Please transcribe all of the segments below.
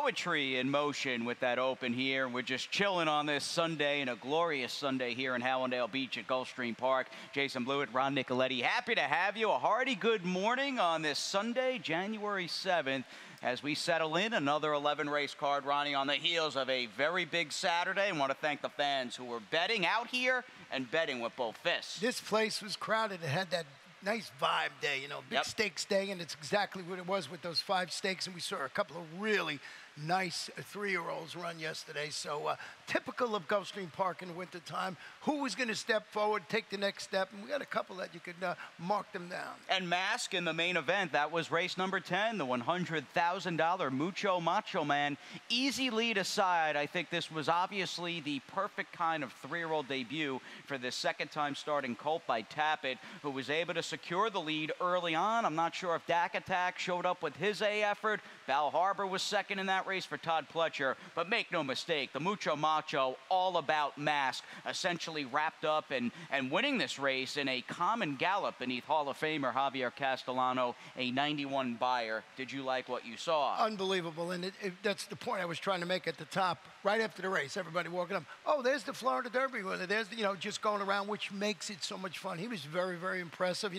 poetry in motion with that open here. We're just chilling on this Sunday, and a glorious Sunday here in Hallandale Beach at Gulfstream Park. Jason Blewett, Ron Nicoletti, happy to have you. A hearty good morning on this Sunday, January 7th, as we settle in another 11 race card, Ronnie, on the heels of a very big Saturday. And want to thank the fans who were betting out here and betting with both fists. This place was crowded. It had that nice vibe day, you know, big stakes day, and it's exactly what it was with those 5 stakes. And we saw a couple of really nice 3-year-olds run yesterday. So typical of Gulfstream Park in the wintertime. Who was going to step forward, take the next step? And we got a couple that you could mark them down. And Mask in the main event, that was race number 10, the $100,000 Mucho Macho Man. Easy lead aside, I think this was obviously the perfect kind of 3-year-old debut for the second time starting colt by Tappet, who was able to secure the lead early on. I'm not sure if Dak Attack showed up with his A effort. Bal Harbor was second in that race for Todd Pletcher, but make no mistake, the Mucho Macho, all about Mask, essentially wrapped up and winning this race in a common gallop beneath Hall of Famer Javier Castellano, a 91 buyer. Did you like what you saw? Unbelievable, and that's the point I was trying to make at the top. Right after the race, everybody walking up, oh, there's the Florida Derby winner. There's the, just going around, which makes it so much fun. He was very, very impressive.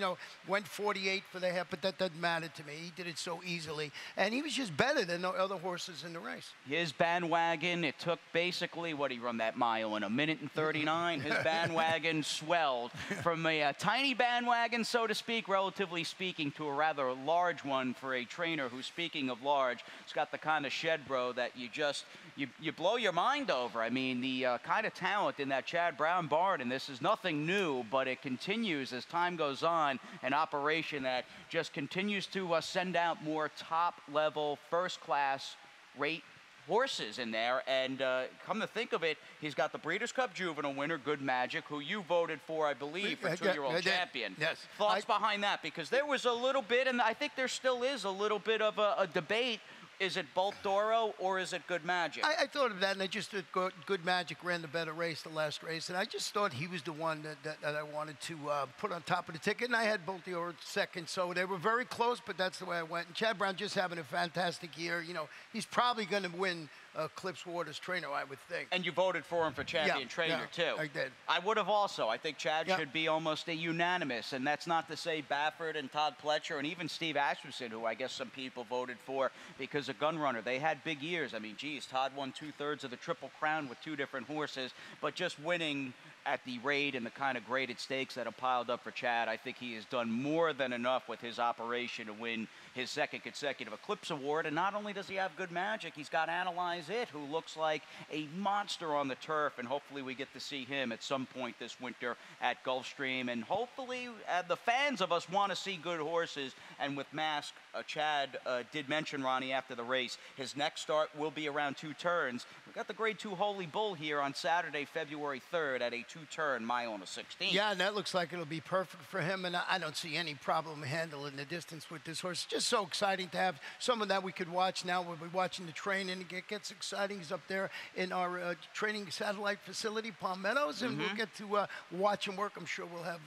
Went 48 for the half, but that doesn't matter to me. He did it so easily, and he was just better than the other horses in the race. His bandwagon, it took basically, what he run that mile in, 1:39. His bandwagon swelled from a tiny bandwagon, so to speak, relatively speaking, to a rather large one for a trainer who, speaking of large, has got the kind of shed, bro, that you blow your mind over. I mean, the kind of talent in that Chad Brown barn, and this is nothing new, but it continues as time goes on, an operation that just continues to send out more top-level, first-class rate horses in there. And come to think of it, he's got the Breeders' Cup Juvenile winner, Good Magic, who you voted for, I believe, for 2-year-old champion. Yes. Thoughts behind that? Because there was a little bit, and I think there still is a little bit of a debate. Is it Bolt Doro or is it Good Magic? I thought of that, and I just thought Good Magic ran the better race, the last race, and I just thought he was the one that I wanted to put on top of the ticket, and I had Bolt Doro second, so they were very close, but that's the way I went. And Chad Brown just having a fantastic year. He's probably going to win Clips Waters trainer, I would think. And you voted for him for champion trainer, too. I did. I would have also. I think Chad should be almost a unanimous, and that's not to say Baffert and Todd Pletcher and even Steve Asmussen, who I guess some people voted for because of Gun Runner. They had big years. I mean, geez, Todd won 2/3 of the Triple Crown with 2 different horses, but just winning at the rate and the kind of graded stakes that have piled up for Chad, I think he has done more than enough with his operation to win his second consecutive Eclipse Award. And not only does he have Good Magic, he's got Analyze It, who looks like a monster on the turf, and hopefully we get to see him at some point this winter at Gulfstream. And hopefully the fans of us want to see good horses. And with Mask, Chad did mention, Ronnie, after the race, his next start will be around 2 turns. We've got the Grade 2 Holy Bull here on Saturday, February 3rd at a 2-turn mile and a 16. Yeah, and that looks like it'll be perfect for him, and I don't see any problem handling the distance with this horse. It's just so exciting to have someone that we could watch now. We'll be watching the training, and it gets exciting. He's up there in our training satellite facility, Palm Meadows, and we'll get to watch him work. I'm sure we'll have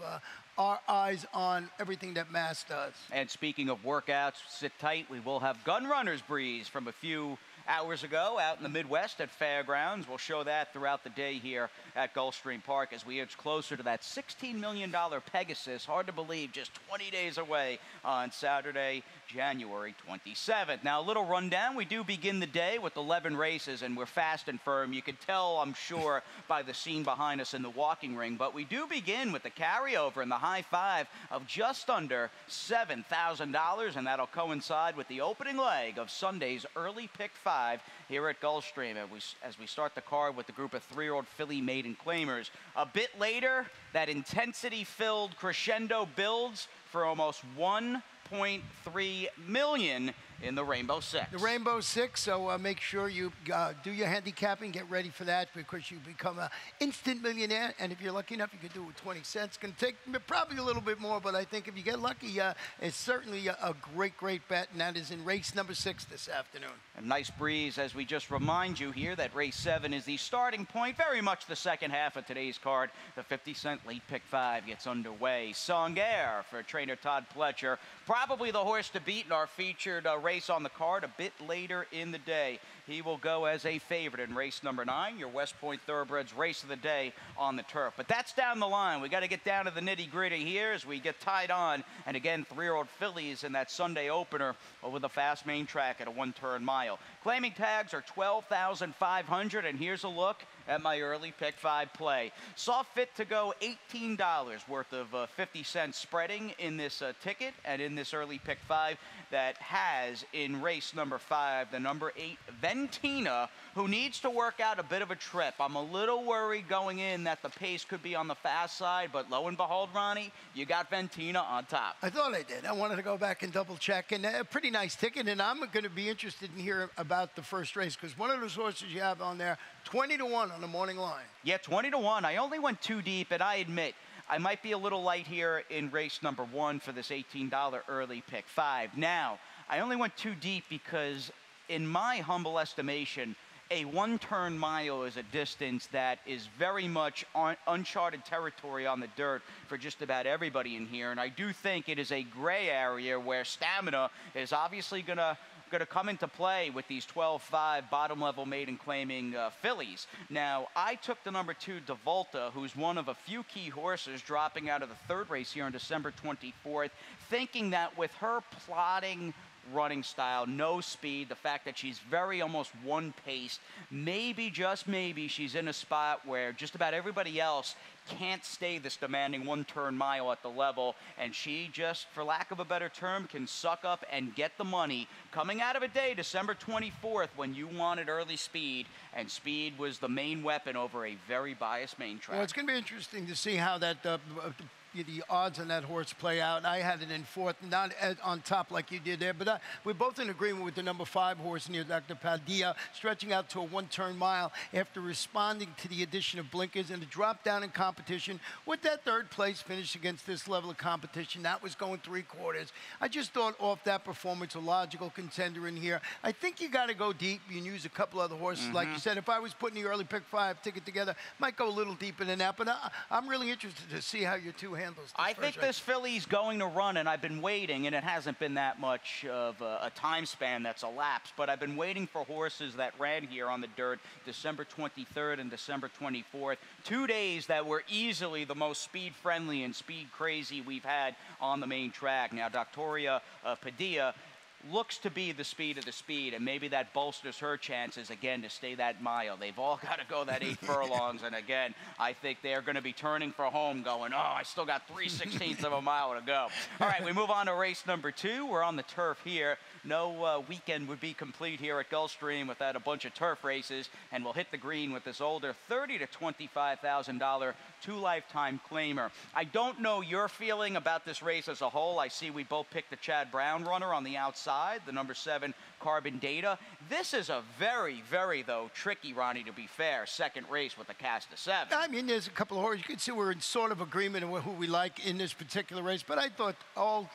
our eyes on everything that Mass does. And speaking of workouts, sit tight. We will have Gun Runner's Breeze from a few hours ago out in the Midwest at Fairgrounds. We'll show that throughout the day here at Gulfstream Park as we edge closer to that $16 million Pegasus. Hard to believe, just 20 days away on Saturday, January 27th. Now, a little rundown. We do begin the day with 11 races, and we're fast and firm. You can tell, I'm sure, by the scene behind us in the walking ring. But we do begin with the carryover and the high five of just under $7,000, and that'll coincide with the opening leg of Sunday's early pick 5 here at Gulfstream as we start the card with the group of 3-year-old filly maiden claimers. A bit later, that intensity-filled crescendo builds for almost $1.3 million in the Rainbow Six. The Rainbow Six, so make sure you do your handicapping, get ready for that, because you become an instant millionaire, and if you're lucky enough, you can do it with 20 cents. It's going to take probably a little bit more, but I think if you get lucky, it's certainly a great, great bet, and that is in race number 6 this afternoon. A nice breeze as we just remind you here that race 7 is the starting point, very much the second half of today's card. The 50-cent late pick 5 gets underway. Song Air for trainer Todd Pletcher, probably the horse to beat in our featured race on the card a bit later in the day. He will go as a favorite in race number 9, your West Point Thoroughbreds race of the day on the turf. But that's down the line. We got to get down to the nitty-gritty here as we get tied on. And again, 3-year-old fillies in that Sunday opener over the fast main track at a 1-turn mile. Claiming tags are $12,500, and here's a look at my early pick 5 play. Saw fit to go $18 worth of 50 cents spreading in this ticket and in this early pick 5 that has in race number 5 the number 8 Ventina, who needs to work out a bit of a trip. I'm a little worried going in that the pace could be on the fast side, but lo and behold, Ronnie, you got Ventina on top. I thought I did. I wanted to go back and double check, and a pretty nice ticket, and I'm going to be interested in hearing about the first race because one of those horses you have on there, 20-1 on the morning line. Yeah, 20-1. I only went too deep, and I admit I might be a little light here in race number 1 for this $18 early pick 5. Now, I only went too deep because in my humble estimation, a 1-turn mile is a distance that is very much uncharted territory on the dirt for just about everybody in here. And I do think it is a gray area where stamina is obviously going to come into play with these 12-5 bottom-level maiden claiming fillies. Now, I took the number 2 Devolta, who's one of a few key horses dropping out of the 3rd race here on December 24th, thinking that with her plodding running style, no speed, the fact that she's very almost one-paced, maybe, just maybe, she's in a spot where just about everybody else can't stay this demanding 1-turn mile at the level, and she just, for lack of a better term, can suck up and get the money coming out of a day, December 24th, when you wanted early speed, and speed was the main weapon over a very biased main track. Well, it's going to be interesting to see how that the odds on that horse play out. I had it in 4th, not on top like you did there, but we're both in agreement with the number 5 horse near Dr. Padilla, stretching out to a 1-turn mile after responding to the addition of blinkers and a drop down in competition with that 3rd place finish against this level of competition. That was going 3/4. I just thought off that performance, a logical contender in here. I think you got to go deep. You can use a couple other horses. Like you said, if I was putting the early pick 5 ticket together, might go a little deeper than that, but I'm really interested to see how your 2 handles this I think this filly's going to run, and I've been waiting, and it hasn't been that much of a time span that's elapsed, but I've been waiting for horses that ran here on the dirt December 23rd and December 24th, 2 days that were easily the most speed-friendly and speed-crazy we've had on the main track. Now, Dr. Padilla looks to be the speed of the speed, and maybe that bolsters her chances again to stay that mile. They've all got to go that 8 furlongs, and again, I think they're going to be turning for home going, oh, I still got 3/16 of a mile to go. All right, we move on to race number 2. We're on the turf here. No weekend would be complete here at Gulfstream without a bunch of turf races, and we'll hit the green with this older $30,000 to $25,000 two-lifetime claimer. I don't know your feeling about this race as a whole. I see we both picked the Chad Brown runner on the outside, the number 7 Carbon Data. This is a very, very, though, tricky, Ronnie, to be fair, second race with a cast of 7. I mean, there's a couple of horses. You can see we're in sort of agreement on who we like in this particular race, but I thought all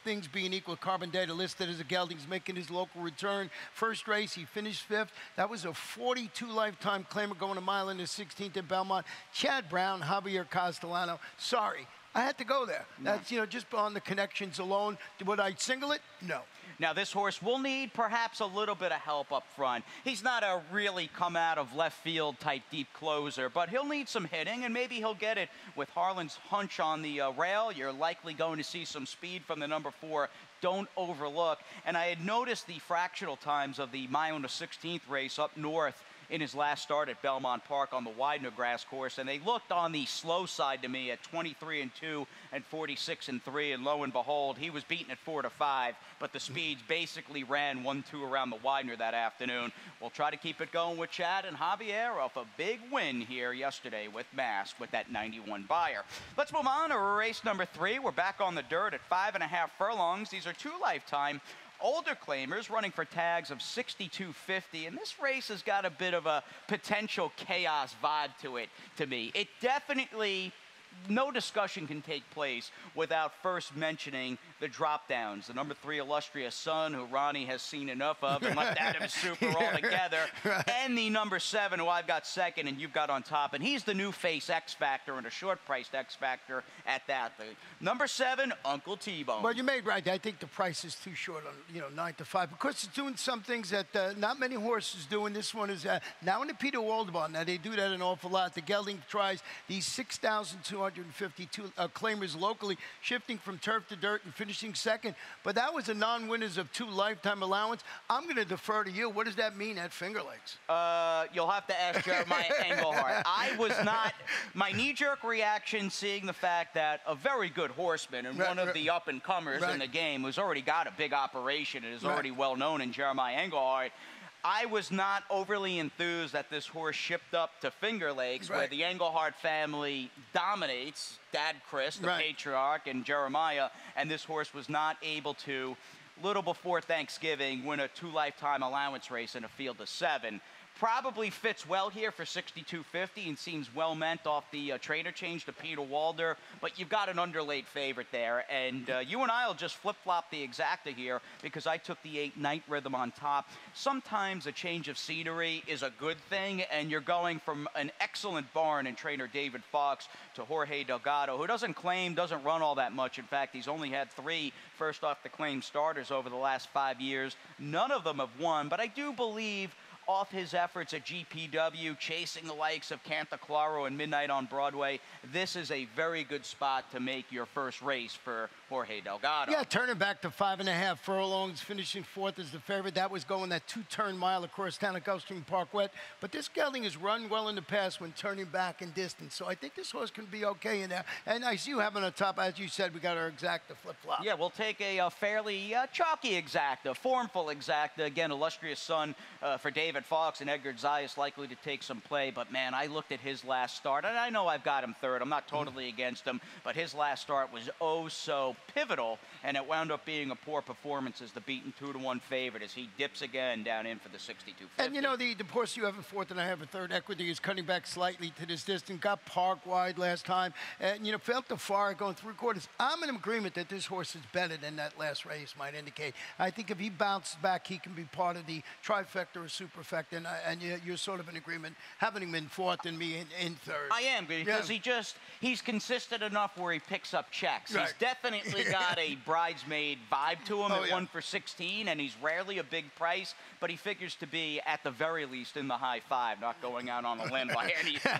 things being equal, Carbon Data listed as a gelding's making his local return. First race, he finished 5th. That was a 42 lifetime claimer going a mile in the 16th at Belmont. Chad Brown, Javier Castellano. Sorry, I had to go there. No. That's, just on the connections alone. Would I single it? No. Now, this horse will need perhaps a little bit of help up front. He's not a really come out of left field type deep closer, but he'll need some hitting, and maybe he'll get it with Harlan's hunch on the rail. You're likely going to see some speed from the number 4. Don't overlook. And I had noticed the fractional times of the mile and the 16th race up north in his last start at Belmont Park on the Widener grass course, and they looked on the slow side to me at 23-2 and 46-3, and lo and behold, he was beaten at 4-5, but the speeds basically ran 1-2 around the Widener that afternoon. We'll try to keep it going with Chad and Javier off a big win here yesterday with Mask with that 91 buyer. Let's move on to race number 3. We're back on the dirt at 5.5 furlongs. These are 2 lifetime older claimers running for tags of $62.50, and this race has got a bit of a potential chaos vibe to it to me. It definitely no discussion can take place without first mentioning the drop downs. The number 3 Illustrious Son, who Ronnie has seen enough of and left out of his super altogether, and the number 7, who I've got second and you've got on top. And he's the new face X Factor and a short-priced X Factor at that. The number 7, Uncle T-Bone. Well, you made right. I think the price is too short on 9 to 5. Of course, it's doing some things that not many horses do, and this one is now in the Peter Waldebon. Now, they do that an awful lot. The gelding tries these 6,252 claimers locally, shifting from turf to dirt and finishing second. But that was a non-winners of 2 lifetime allowance. I'm going to defer to you. What does that mean at Finger Lakes? You'll have to ask Jeremiah Engelhardt. I was not, my knee-jerk reaction seeing the fact that a very good horseman and one of the up-and-comers in the game who's already got a big operation and is already well known in Jeremiah Engelhardt, I was not overly enthused that this horse shipped up to Finger Lakes, where the Engelhardt family dominates, Dad Chris, the patriarch, and Jeremiah, and this horse was not able to, little before Thanksgiving, win a 2 lifetime allowance race in a field of 7. Probably fits well here for 62.50 and seems well meant off the trainer change to Peter Walder, but you've got an underlaid favorite there, and you and I will just flip-flop the exacta here because I took the 8 Night Rhythm on top. Sometimes a change of scenery is a good thing, and you're going from an excellent barn in trainer David Fox to Jorge Delgado, who doesn't run all that much. In fact, he's only had 3 first off the claim starters over the last 5 years. None of them have won, but I do believe off his efforts at GPW, chasing the likes of Cantaclaro and Midnight on Broadway, this is a very good spot to make your first race for Jorge Delgado. Yeah, turning back to 5.5 furlongs, finishing 4th as the favorite. That was going that 2-turn mile across town at Gulfstream Park Wet. But this gelding has run well in the past when turning back in distance. So I think this horse can be okay in there. And I see you having on top, as you said, we got our exacta flip-flop. Yeah, we'll take a fairly chalky exacta, formful exacta. Again, Illustrious Son for David Fox, and Edgar Zayas likely to take some play. But, man, I looked at his last start, and I know I've got him third. I'm not totally against him, but his last start was oh so pivotal, and it wound up being a poor performance as the beaten 2-to-1 favorite as he dips again down in for the 62.50. And, you know, the horse you have a 4th and I have a 3rd, Equity, is cutting back slightly to this distance. Got park wide last time, and, you know, felt the far going 3/4. I'm in agreement that this horse is better than that last race might indicate. I think if he bounces back, he can be part of the trifecta or superfecta, and you're sort of in agreement, having him in 4th and me in 3rd. I am, because he's consistent enough where he picks up checks. He's definitely got a bridesmaid vibe to him at 1 for 16, and he's rarely a big price, but he figures to be at the very least in the high 5, not going out on a limb by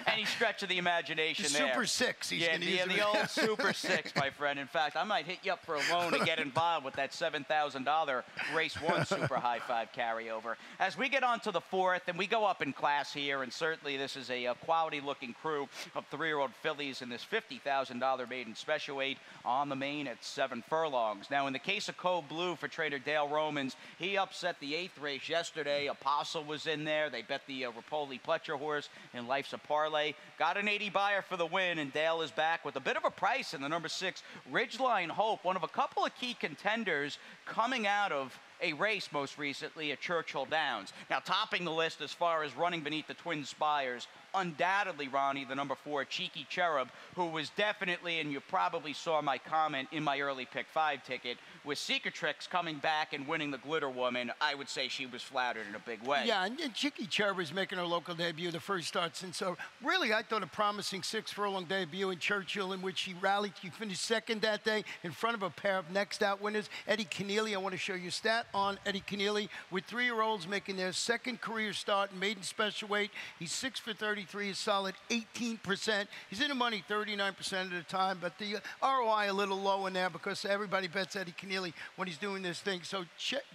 any stretch of the imagination there. Super 6. He's the old Super 6, my friend. In fact, I might hit you up for a loan to get involved with that $7,000 race 1 Super High 5 carryover. As we get on to the 4th, and we go up in class here, and certainly this is a quality-looking crew of 3-year-old fillies in this $50,000 maiden special weight on the main at 7 furlongs. Now, in the case of Code Blue for trainer Dale Romans, he upset the 8th race yesterday. Apostle was in there. They bet the Rapoli-Pletcher horse in Life's a Parlay. Got an 80 buyer for the win, and Dale is back with a bit of a price in the number 6 Ridgeline Hope, one of a couple of key contenders coming out of a race most recently at Churchill Downs. Now, topping the list as far as running beneath the Twin Spires, undoubtedly, Ronnie, the number 4, Cheeky Cherub, who was definitely, and you probably saw my comment in my early pick 5 ticket, with Secretrix coming back and winning the Glitter Woman. I would say she was flattered in a big way. Yeah, and Cheeky Cherub is making her local debut, the first start since. So really, I thought a promising 6-furlong debut in Churchill, in which she rallied. She finished second that day in front of a pair of next out winners. Eddie Keneally, I want to show you a stat on Eddie Keneally, with 3-year-olds making their second career start in maiden special weight. He's 6 for 33, a solid 18%. He's in the money 39% of the time, but the ROI a little low in there because everybody bets Eddie Keneally when he's doing this thing. So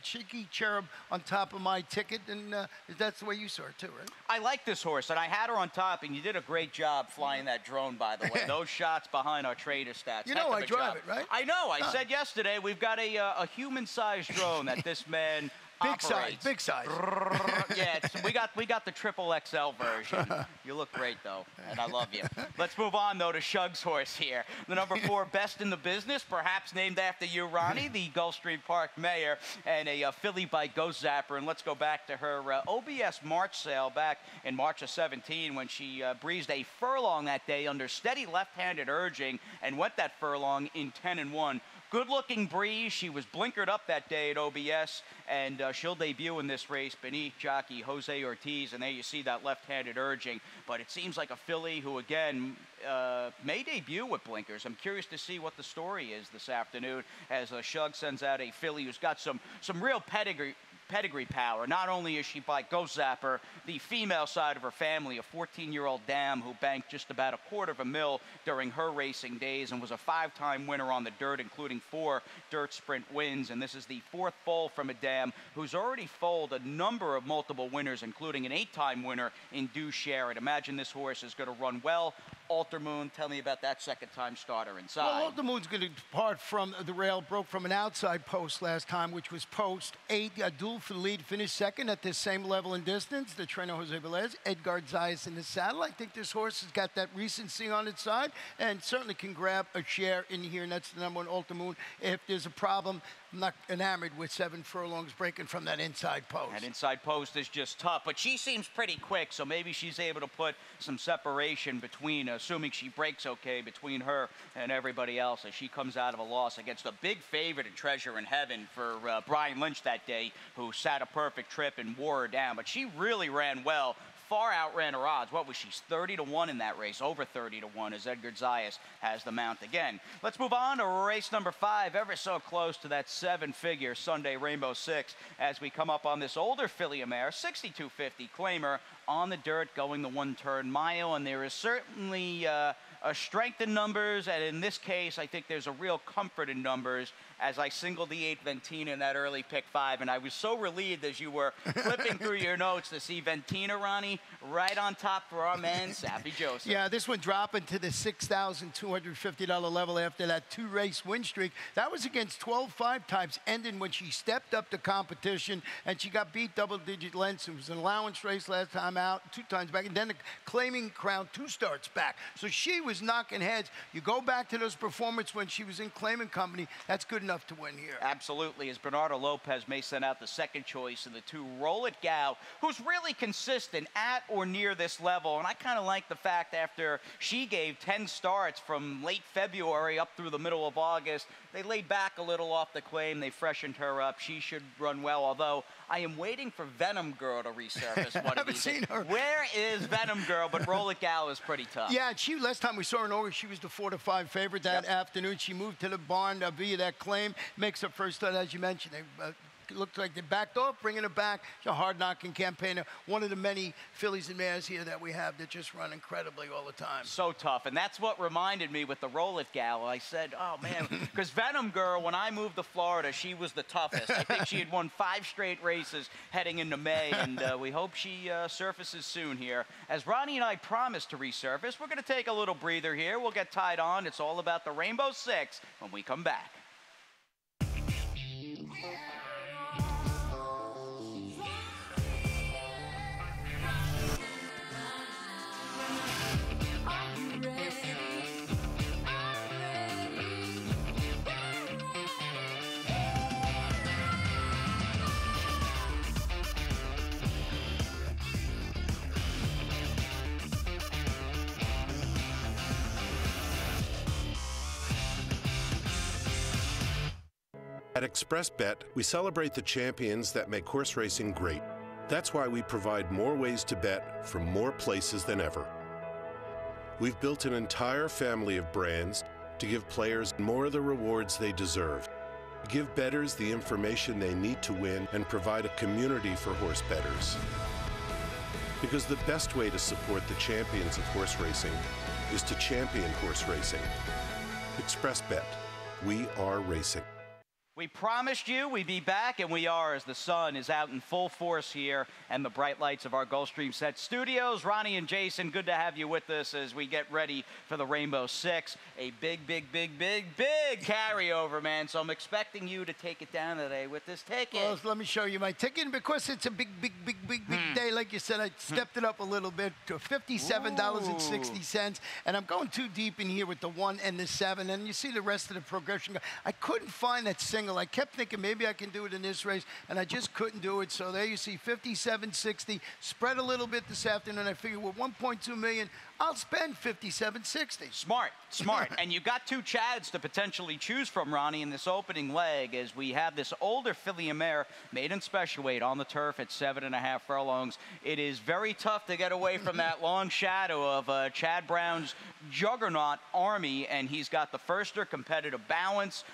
Cheeky Cherub on top of my ticket, and that's the way you saw it too, right? I like this horse, and I had her on top, and you did a great job flying that drone, by the way. Those shots behind our trader stats. You know I drive it, right? I know. I said yesterday we've got a human-sized drone that this man Big size, operates. big size. Yeah, we got the triple XL version. You look great though, and I love you. Let's move on though to Shug's horse here. The number 4 best in the business, perhaps named after you, Ronnie, the Gulfstream Park mayor, and a filly by Ghost Zapper. And let's go back to her OBS March sale back in March of 17 when she breezed a furlong that day under steady left-handed urging and went that furlong in 10-1. Good-looking breeze. She was blinkered up that day at OBS, and she'll debut in this race beneath jockey Jose Ortiz. And there you see that left-handed urging. But it seems like a filly who, again, may debut with blinkers. I'm curious to see what the story is this afternoon as Shug sends out a filly who's got some real pedigree power. Not only is she by Ghost Zapper, the female side of her family, a 14-year-old dam who banked just about $250,000 during her racing days and was a 5-time winner on the dirt, including 4 dirt sprint wins. And this is the 4th foal from a dam who's already foaled a number of multiple winners, including an 8-time winner in Do Share. I'd imagine this horse is going to run well. Altermoon, tell me about that second-time starter inside. Well, Altermoon's going to depart from the rail, broke from an outside post last time, which was post 8. Duel for the lead, finished second at the same level and distance. The trainer, Jose Velez, Edgar Zayas in the saddle. I think this horse has got that recency on its side and certainly can grab a share in here, and that's the number 1 Altermoon. If there's a problem, I'm not enamored with 7 furlongs breaking from that inside post. That inside post is just tough, but she seems pretty quick, so maybe she's able to put some separation between, assuming she breaks okay, between her and everybody else as she comes out of a loss against a big favorite in Treasure in Heaven for Brian Lynch that day, who sat a perfect trip and wore her down. But she really ran well. Far outran her odds. What was she? 30-1 in that race, over 30-1 as Edgar Zayas has the mount again. Let's move on to race number 5, ever so close to that 7-figure Sunday Rainbow 6 as we come up on this older filly mare, 6250 claimer on the dirt going the 1-turn mile, and there is certainly a strength in numbers, and in this case, I think there's a real comfort in numbers as I singled the 8 Ventina in that early pick 5, and I was so relieved as you were flipping through your notes to see Ventina, Ronnie, right on top for our man, Sappy Joseph. Yeah, this one dropping to the $6,250 level after that 2-race win streak. That was against 12 5-types, ending when she stepped up the competition, and she got beat double-digit lengths. It was an allowance race last time out, 2 times back, and then the claiming crown 2 starts back. So she was knocking heads. You go back to those performances when she was in claiming company, that's good enough to win here. Absolutely, as Bernardo Lopez may send out the second choice of the 2, Roll It Gal, who's really consistent at or near this level. And I kind of like the fact after she gave 10 starts from late February up through the middle of August, they laid back a little off the claim. They freshened her up. She should run well, although I am waiting for Venom Girl to resurface one of these. Seen her. Where is Venom Girl? But Roll It Gal is pretty tough. Yeah, last time we saw her in August, she was the 4-5 favorite that afternoon. She moved to the barn via that claim, makes her first start, as you mentioned. It looked like they backed off, bringing her back. She's a hard-knocking campaigner. One of the many fillies and mares here that we have that just run incredibly all the time. So tough, and that's what reminded me with the Roll It Gal. I said, oh, man, because Venom Girl, when I moved to Florida, she was the toughest. I think she had won 5 straight races heading into May, and we hope she surfaces soon here. As Ronnie and I promised to resurface, we're going to take a little breather here. We'll get tied on. It's all about the Rainbow 6 when we come back. At ExpressBet, we celebrate the champions that make horse racing great. That's why we provide more ways to bet from more places than ever. We've built an entire family of brands to give players more of the rewards they deserve, give bettors the information they need to win, and provide a community for horse bettors. Because the best way to support the champions of horse racing is to champion horse racing. ExpressBet. We are racing. We promised you we'd be back, and we are, as the sun is out in full force here and the bright lights of our Gulfstream set studios. Ronnie and Jason, good to have you with us as we get ready for the Rainbow Six. A big carryover, man. So I'm expecting you to take it down today with this ticket. Well, let me show you my ticket. Because it's a big day, like you said, I stepped it up a little bit to $57.60. And I'm going too deep in here with the 1 and the 7. And you see the rest of the progression. I couldn't find that single. I kept thinking maybe I can do it in this race, and I just couldn't do it. So there you see 57.60. Spread a little bit this afternoon. I figured with 1.2 million, I'll spend 57.60. Smart. And you got 2 Chads to potentially choose from, Ronnie, in this opening leg, as we have this older filly mare maiden special weight on the turf at 7.5 furlongs. It is very tough to get away from that long shadow of Chad Brown's juggernaut army, and he's got the firster, Competitive Balance,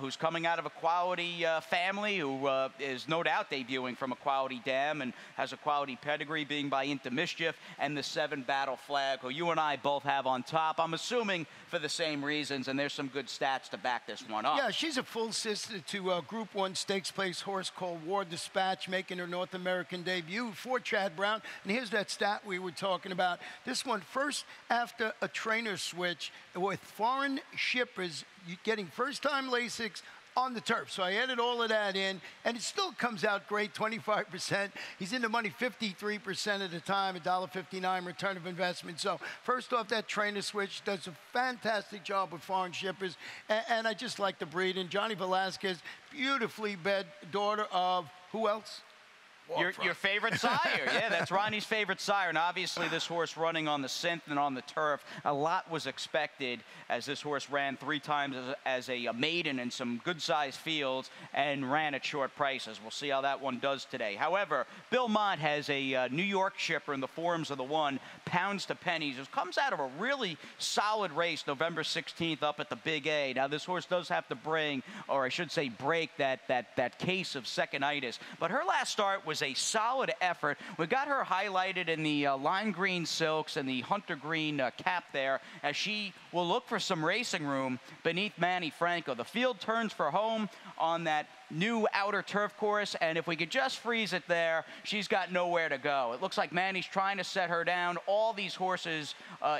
who's coming out of a quality family, who is no doubt debuting from a quality dam and has a quality pedigree, being by Into Mischief, and the 7 Battle Flag, who you and I both have on top, I'm assuming for the same reasons, and there's some good stats to back this one up. Yeah, she's a full sister to Group 1 stakes place horse called War Dispatch, making her North American debut for Chad Brown. And here's that stat we were talking about. This one first after a trainer switch with foreign shippers getting first-time Lasix on the turf. So I added all of that in, and it still comes out great, 25%. He's in the money 53% of the time, $1.59 return of investment. So first off, that trainer switch does a fantastic job with foreign shippers, and I just like the breed. And Johnny Velasquez, beautifully bred daughter of who else? Your favorite sire. Yeah, that's Ronnie's favorite sire. And obviously this horse running on the synth and on the turf, a lot was expected as this horse ran 3 times as a maiden in some good-sized fields and ran at short prices. We'll see how that one does today. However, Bill Mott has a New York shipper in the forms of the 1, Pounds to Pennies. It comes out of a really solid race November 16th up at the Big A. Now, this horse does have to bring, or I should say break, that case of second-itis. But her last start was a solid effort. We got her highlighted in the lime green silks and the hunter green cap there, as she will look for some racing room beneath Manny Franco. The field turns for home on that new outer turf course, and if we could just freeze it there, she's got nowhere to go. It looks like Manny's trying to set her down. All these horses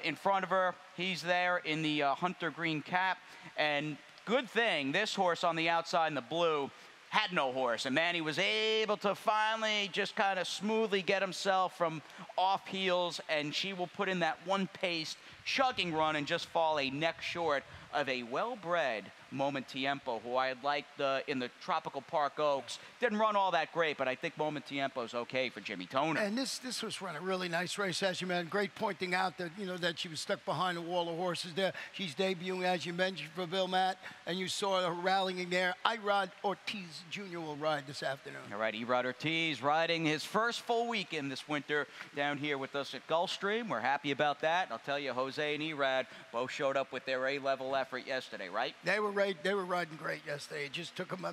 in front of her. He's there in the hunter green cap, and good thing this horse on the outside in the blue had no horse, and Manny was able to finally just kind of smoothly get himself from off heels, and she will put in that one-paced chugging run and just fall a neck short of a well-bred Moment Tiempo, who I had liked in the Tropical Park Oaks. Didn't run all that great, but I think Moment Tiempo's okay for Jimmy Toner. And this was run a really nice race, as you mentioned. Great pointing out that, that she was stuck behind a wall of horses there. She's debuting, as you mentioned, for Bill Matt, and you saw her rallying there. Irod Ortiz Jr. will ride this afternoon. All right, Irod Ortiz riding his first full weekend this winter down here with us at Gulfstream. We're happy about that. And I'll tell you, Jose and Irod both showed up with their A-level effort yesterday, right? They were riding great yesterday. It just took them I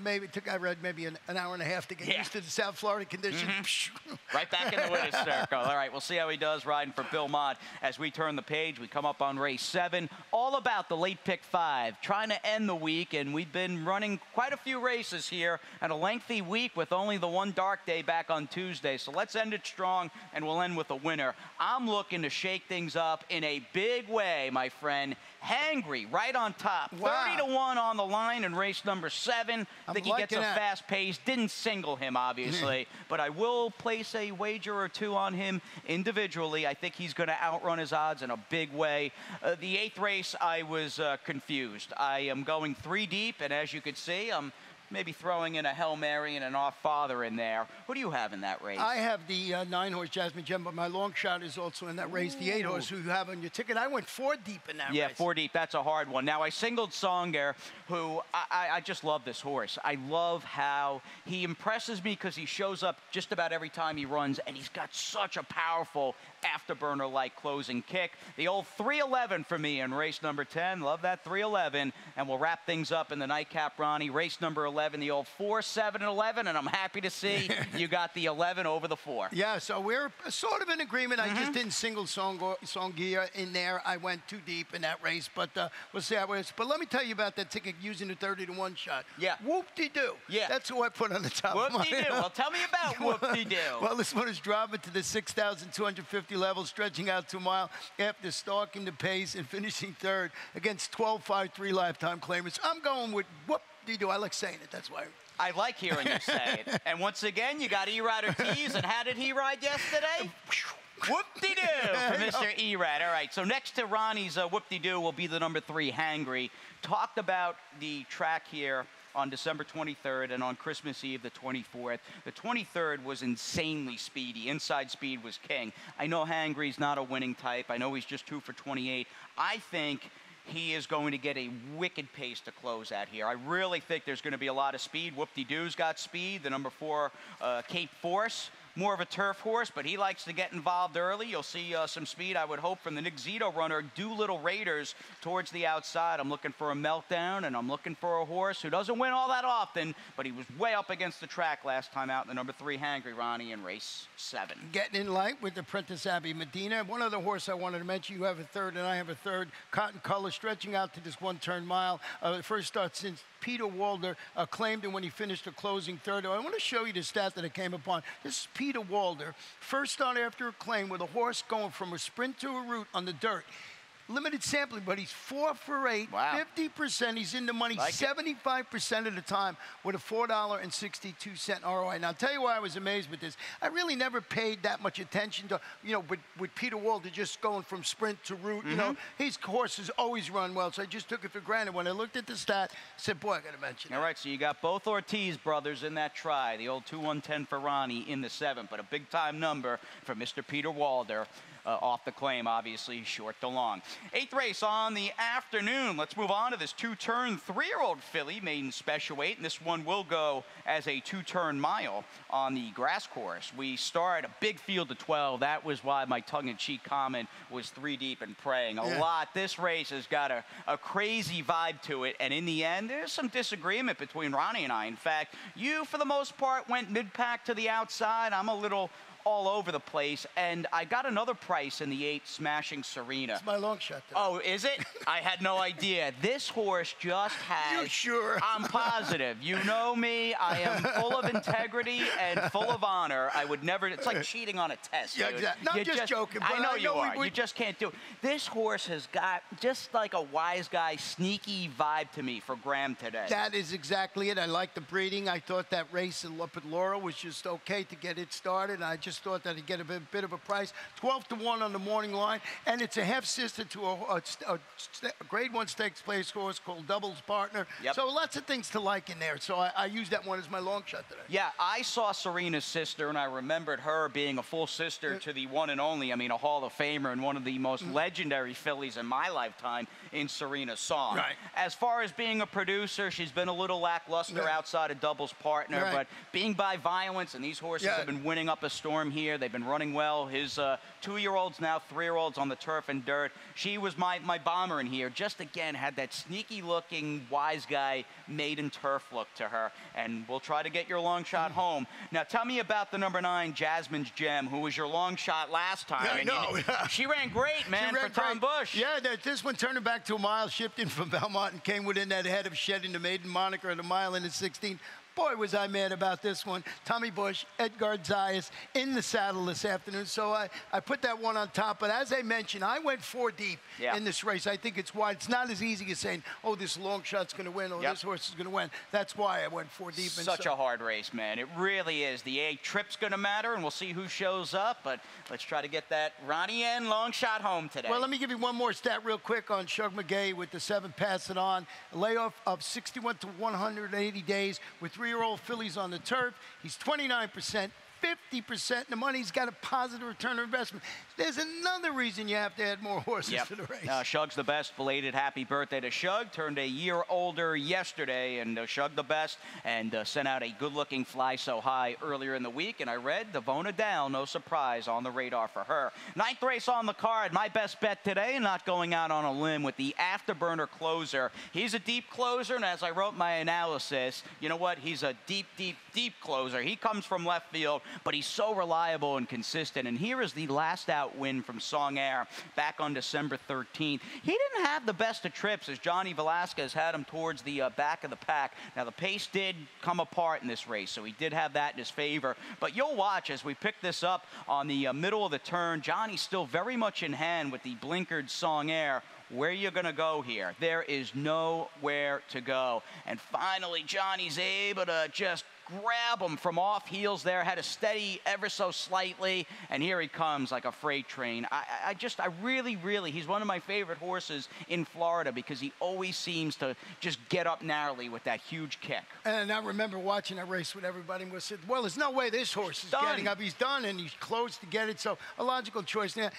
read maybe an hour and a half to get used to the South Florida conditions. Right back in the winner's circle. All right, we'll see how he does riding for Bill Mott. As we turn the page, we come up on race 7, all about the late pick 5, trying to end the week, and we've been running quite a few races here and a lengthy week with only the one dark day back on Tuesday. So let's end it strong, and we'll end with a winner. I'm looking to shake things up in a big way, my friend. Hangry, right on top. Wow. 30-1 on the line in race number 7. I think he gets a fast pace. Didn't single him, obviously, but I will place a wager or 2 on him individually. I think he's going to outrun his odds in a big way. The 8th race, I was confused. I am going 3 deep, and as you can see, I'm maybe throwing in a Hail Mary and an off father in there. Who do you have in that race? I have the 9-horse Jasmine Gem, but my long shot is also in that race. The 8-horse who you have on your ticket. I went 4 deep in that race. Yeah, 4 deep. That's a hard one. Now, I singled Songer, who I just love this horse. I love how he impresses me because he shows up just about every time he runs, and he's got such a powerful afterburner-like closing kick. The old 311 for me in race number 10. Love that 311. And we'll wrap things up in the nightcap, Ronnie. Race number 11. 11, the old 4, 7, and 11, and I'm happy to see you got the 11 over the 4. Yeah, so we're sort of in agreement. I just didn't single Songia in there. I went too deep in that race, but we'll see how it is. But let me tell you about that ticket using the 30-to-1 shot. Yeah. Whoop-de-doo. Yeah. That's who I put on the top. Whoop-de-doo. Well, tell me about whoop-de-doo. Well, this one is dropping to the 6,250 level, stretching out to a mile after stalking the pace and finishing third against 12.53 lifetime claimants. I'm going with whoop-de-doo. I like saying it. That's why. I like hearing you say it. And once again, you got E-Rider Tees, and how did he ride yesterday? Whoop-de-doo for Mr. E-Rad. All right, so next to Ronnie's whoop-de-doo will be the number 3, Hangry. Talked about the track here on December 23rd and on Christmas Eve, the 24th. The 23rd was insanely speedy. Inside speed was king. I know Hangry's not a winning type. I know he's just 2 for 28. I think he is going to get a wicked pace to close out here. I really think there's going to be a lot of speed. Whoop-de-doo's got speed. The number 4, Cape Force, more of a turf horse, but he likes to get involved early. You'll see some speed, I would hope, from the Nick Zito runner, Doolittle Raiders, towards the outside. I'm looking for a meltdown, and I'm looking for a horse who doesn't win all that often, but he was way up against the track last time out in the number 3, Hangry, Ronnie, in race 7. Getting in light with the Princess Abby Medina. One other horse I wanted to mention, you have a third and I have a third. Cotton Color, stretching out to this one-turn mile. The first start since Peter Walder claimed it when he finished the closing third. I want to show you the stat that I came upon. This is Peter Walder, first start after a claim with a horse going from a sprint to a route on the dirt. Limited sampling, but he's 4 for 8, wow. 50%. He's in the money like 75% of the time with a $4.62 ROI. Now, I'll tell you why I was amazed with this. I really never paid that much attention to, with Peter Walder just going from sprint to route. You know, his horses always run well, so I just took it for granted. When I looked at the stat, I said, boy, I got to mention that. All right, so you got both Ortiz brothers in that try. The old 2-1-10 for Ronnie in the 7th, but a big-time number for Mr. Peter Walder. Off the claim, obviously, short to long. 8th race on the afternoon. Let's move on to this 2-turn, 3-year-old filly, maiden special weight, and this one will go as a 2-turn mile on the grass course. We start a big field of 12. That was why my tongue-in-cheek comment was 3 deep and praying. A lot. This race has got a crazy vibe to it, and in the end, there's some disagreement between Ronnie and I. In fact, you, for the most part, went mid-pack to the outside. I'm a little all over the place, and I got another price in the 8, Smashing Serena. It's my long shot today. Oh, is it? I had no idea. This horse just has... You sure? I'm positive. You know me. I am full of integrity and full of honor. I would never... It's like cheating on a test, Yeah, dude. exactly. No, I'm just joking. But I know you are. We You just can't do it. This horse has got just like a wise guy, sneaky vibe to me for Graham today. That is exactly it. I like the breeding. I thought that race up at Laurel was just okay to get it started. I just thought that he'd get a bit of a price. 12-to-1 on the morning line, and it's a half-sister to a Grade 1 stakes place horse called Doubles Partner. Yep. So lots of things to like in there. So I used that one as my long shot today. Yeah, I saw Serena's sister, and I remembered her being a full sister to the one and only, I mean, a Hall of Famer and one of the most legendary fillies in my lifetime in Serena's song. Right. As far as being a producer, she's been a little lackluster outside of Doubles Partner, Right. but being by violence, and these horses have been winning up a storm here. They've been running well. His 2-year-olds, now 3-year-olds on the turf and dirt. She was my bomber in here. Just, again, had that sneaky-looking, wise guy, maiden turf look to her. And we'll try to get your long shot home. Now, tell me about the number 9, Jasmine's Gem, who was your long shot last time. Yeah, I know. She ran great, man, for Tom Bush. Yeah, this one turning back to a mile, shipped in from Belmont and came within that head of shedding the maiden moniker at a mile in the 16. Boy, was I mad about this one. Tommy Bush, Edgar Zayas in the saddle this afternoon. So I put that one on top. But as I mentioned, I went 4 deep in this race. I think it's wide. It's not as easy as saying, oh, this long shot's going to win, or this horse is going to win. That's why I went 4 deep. Such a hard race, man. It really is. The A trip's going to matter, and we'll see who shows up. But let's try to get that Ronnie N long shot home today. Well, let me give you one more stat real quick on Shug McGay with the 7 Pass It On. A layoff of 61 to 180 days with 3-year-old fillies on the turf. He's 29%, 50% in the money. He's got a positive return on investment. There's another reason you have to add more horses to the race. Shug's the best. Belated happy birthday to Shug. Turned a year older yesterday, and Shug the best, and sent out a good-looking Fly So High earlier in the week, and I read Devona Dow, no surprise, on the radar for her. Ninth race on the card. My best bet today, not going out on a limb, with the Afterburner closer. He's a deep closer, and as I wrote my analysis, you know what? He's a deep, deep, deep closer. He comes from left field, but he's so reliable and consistent. And here is the last out win from Song Air back on December 13th. He didn't have the best of trips, as Johnny Velasquez had him towards the back of the pack. Now, the pace did come apart in this race, so he did have that in his favor. But you'll watch as we pick this up on the middle of the turn. Johnny's still very much in hand with the blinkered Song Air. Where are you going to go here? There is nowhere to go. And finally, Johnny's able to just grab him from off heels there, had to steady ever so slightly, and here he comes like a freight train. I really, he's one of my favorite horses in Florida because he always seems to just get up narrowly with that huge kick. And I remember watching that race with everybody and said, well, there's no way this horse is getting up. He's done, and he's close to get it, so a logical choice. Now,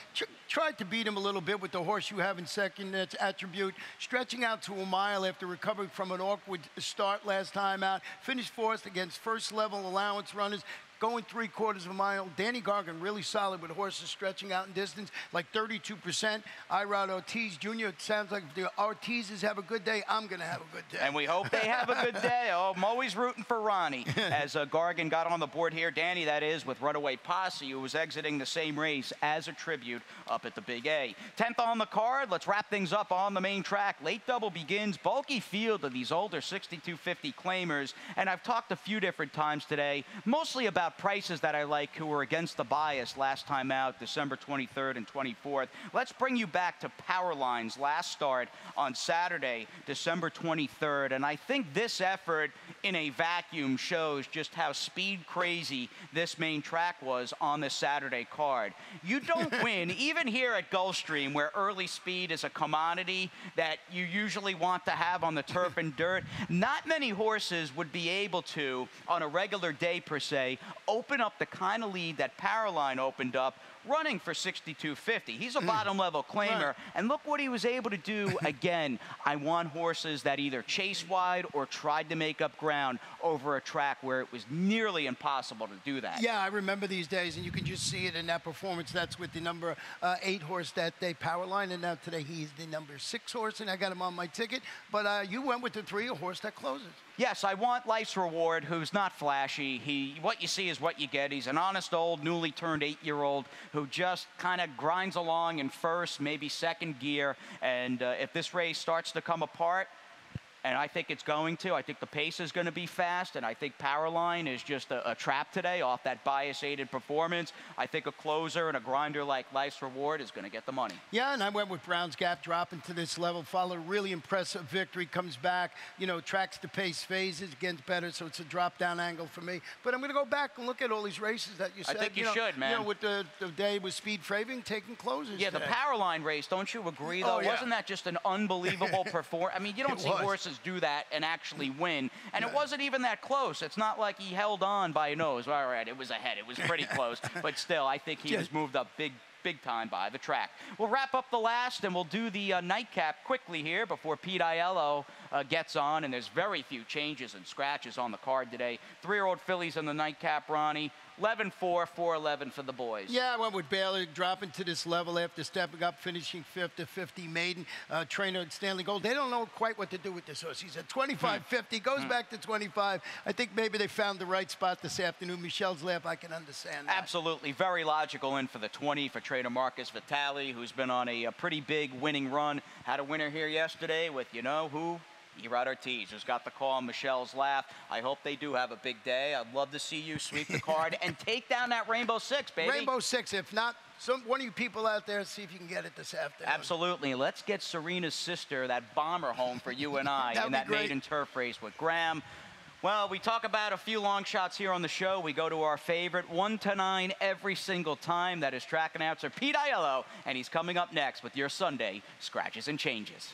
tried to beat him a little bit with the horse you have in second, that's Attribute, stretching out to a mile after recovering from an awkward start last time out, finished fourth against first-level allowance runners, going 3/4 of a mile. Danny Gargan really solid with horses stretching out in distance, like 32%. Irod Ortiz Jr., it sounds like if the Ortizes have a good day, I'm going to have a good day. And we hope they have a good day. Oh, I'm always rooting for Ronnie. As Gargan got on the board here, Danny, that is, with Runaway Posse, who was exiting the same race as Attribute up at the Big A. 10th on the card. Let's wrap things up on the main track. Late double begins. Bulky field of these older 6250 claimers. And I've talked a few different times today, mostly about prices that I like who were against the bias last time out, December 23rd and 24th. Let's bring you back to Powerline's last start on Saturday, December 23rd. And I think this effort in a vacuum shows just how speed crazy this main track was on the Saturday card. You don't win, even here at Gulfstream, where early speed is a commodity that you usually want to have on the turf and dirt. Not many horses would be able to, on a regular day per se, open up the kind of lead that Powerline opened up running for 6250. He's a bottom level claimer, right. And look what he was able to do. Again, I want horses that either chase wide or tried to make up ground over a track where it was nearly impossible to do that. Yeah, I remember these days, and you can just see it in that performance. That's with the number 8 horse that day, Powerline, and now today he's the number 6 horse, and I got him on my ticket. But you went with the 3 horse that closes. Yes, I want Life's Reward, who's not flashy. What you see is what you get. He's an honest old, newly turned 8-year-old who just kind of grinds along in first, maybe second gear. And if this race starts to come apart, and I think it's going to. I think the pace is going to be fast, and I think Powerline is just a trap today off that bias-aided performance. I think a closer and a grinder like Life's Reward is going to get the money. Yeah, and I went with Brown's Gap dropping to this level, followed a really impressive victory, comes back, you know, tracks the pace, phases, gets better, so it's a drop-down angle for me. But I'm going to go back and look at all these races that you said. I think you should, man. You know, with the day with Speed Fraving taking closers Yeah, today. The Powerline race, don't you agree, though? Oh, yeah. Wasn't that just an unbelievable performance? I mean, you don't see horses do that and actually win. And it wasn't even that close. It's not like he held on by a nose. All right, it was ahead. It was pretty close. But still, I think he was moved up big time by the track. We'll wrap up the last, and we'll do the nightcap quickly here before Pete Aiello gets on. And there's very few changes and scratches on the card today. 3-year-old fillies in the nightcap, Ronnie. 11-4, 4-11 for the boys. Yeah, I went with Baylor dropping to this level after stepping up, finishing 5th to 50 maiden. Trainer Stanley Gold, they don't know quite what to do with this horse. He's at 25-50, goes back to 25. I think maybe they found the right spot this afternoon. Michelle's lap, I can understand that. Absolutely. Very logical in for the 20 for trainer Marcus Vitale, who's been on a pretty big winning run. Had a winner here yesterday with, you know who? Erod Ortiz, who's got the call on Michelle's lap. I hope they do have a big day. I'd love to see you sweep the card and take down that Rainbow Six, baby. Rainbow Six. If not, one of you people out there, see if you can get it this afternoon. Absolutely. Let's get Serena's sister, that bomber, home for you and I in that maiden turf race with Graham. Well, we talk about a few long shots here on the show. We go to our favorite 1 to 9 every single time. That is track announcer Pete Aiello, and he's coming up next with your Sunday Scratches and Changes.